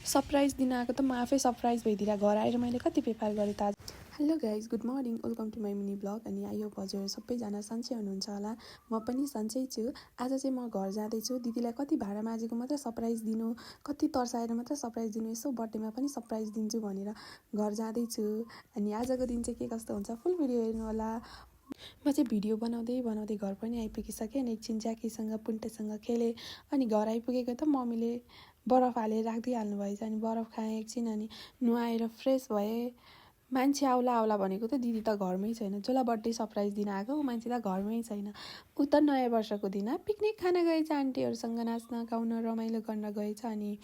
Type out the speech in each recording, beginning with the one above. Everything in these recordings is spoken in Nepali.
सरप्राइज दिन आएको त म आफै सरप्राइज भइदिएर घर आएर मैले कति बेपार गरेँ त आज। Hello guys, good morning, welcome to my mini blog. अनि आयो हजुर सबैजना सन्चै हुनुहुन्छ होला, म पनि सन्चै छु। आज चाहिँ म घर जाँदैछु। दिदीलाई कति भाडा माझेको मात्र सरप्राइज दिनु, कति तर्साएर मात्र सरप्राइज दिनु, यसो बर्थडेमा पनि सरप्राइज दिन्छु भनेर घर जाँदैछु। अनि आजको दिन चाहिँ के कस्तो हुन्छ फुल भिडियो हेर्नु होला। म चाहिँ भिडियो बनाउँदै घर पनि आइपुगिसकेँ। अनि एकछिन ज्याकीसँग पुन्टेसँग खेलेँ। अनि घर आइपुगेको त मम्मीले बरफ हालेर राखिदिइहाल्नु भएछ। अनि बरफ खाएँ एकछिन, अनि नुहाएर फ्रेस भएँ। मान्छे आउला भनेको त दिदी त घरमै छैन। जसलाई बर्थडे सरप्राइज दिन आएको मान्छे त घरमै छैन। ऊ त नयाँ वर्षको दिन पिकनिक खान गएछ, आन्टीहरूसँग नाच्न गाउन रमाइलो गर्न गएछ। अनि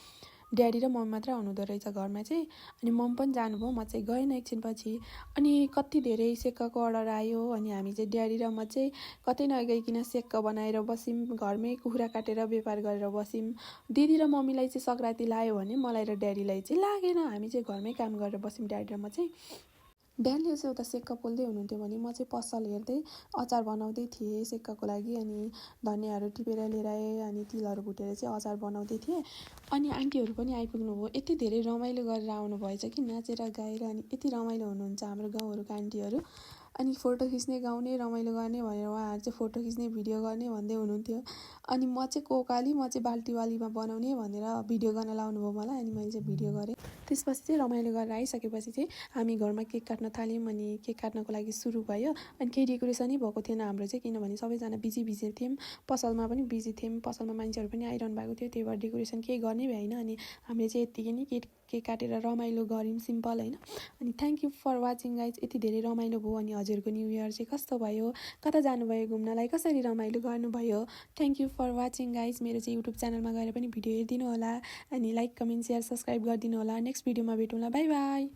ड्याडी र मम्मी मात्रै आउनुहुँदो रहेछ घरमा चाहिँ। अनि मम पनि जानुभयो, म चाहिँ गएन एकछिनपछि। अनि कति धेरै सेक्काको अर्डर आयो। अनि हामी चाहिँ ड्याडी र म चाहिँ कतै नगइकन सेक्का बनाएर बस्यौँ, घरमै कुखुरा काटेर व्यापार गरेर बस्यौँ। दिदी र मम्मीलाई चाहिँ सग्राती लायो भने मलाई र ड्याडीलाई चाहिँ लागेन। हामी चाहिँ घरमै काम गरेर बस्यौँ ड्याडी र म चाहिँ। ड्याडीले चाहिँ उता सेक्का पोल्दै हुनुहुन्थ्यो भने म चाहिँ पसल हेर्दै अचार बनाउँदै थिएँ सेक्काको लागि। अनि धनियाँहरू टिपेर लिएर आएँ, अनि तिलहरू भुटेर चाहिँ अचार बनाउँदै थिएँ। अनि आन्टीहरू पनि आइपुग्नु भयो। यति धेरै रमाइलो गरेर आउनु भएछ कि नाचेर गाएर। अनि यति रमाइलो हुनुहुन्छ हाम्रो गाउँहरूको आन्टीहरू। अनि फोटो खिच्ने गाउने रमाइलो गर्ने भनेर उहाँहरू चाहिँ फोटो खिच्ने भिडियो गर्ने भन्दै हुनुहुन्थ्यो। अनि म चाहिँ कोकाली, म चाहिँ बाल्टीवालीमा बनाउने भनेर भिडियो गर्न लाउनु भयो मलाई। अनि मैले चाहिँ भिडियो गरेँ। त्यसपछि चाहिँ रमाइलो गरेर आइसकेपछि चाहिँ हामी घरमा केक काट्न थाल्यौँ। अनि केक काट्नको लागि सुरु भयो। अनि केही डेकोरेसनै भएको थिएन हाम्रो चाहिँ, किनभने सबैजना बिजी थियौँ। पसलमा पनि बिजी थियौँ, पसलमा मान्छेहरू पनि आइरहनु भएको थियो। त्यही भएर डेकोरेसन केही गर्ने भएन। अनि हामीले चाहिँ यत्तिकै नै केक काटेर रमाइलो गऱ्यौँ, सिम्पल होइन। अनि thank you for watching guys. यति धेरै रमाइलो भयो। अनि हजुरको न्यू इयर चाहिँ कस्तो भयो, कता जानुभयो घुम्नलाई, कसरी रमाइलो गर्नुभयो। Thank you for watching guys. मेरो चाहिँ युट्युब च्यानलमा गएर पनि भिडियो हेरिदिनु होला। अनि लाइक, कमेन्ट, सेयर, सब्सक्राइब गरिदिनु होला। नेक्स्ट भिडियोमा भेटौँला। By by.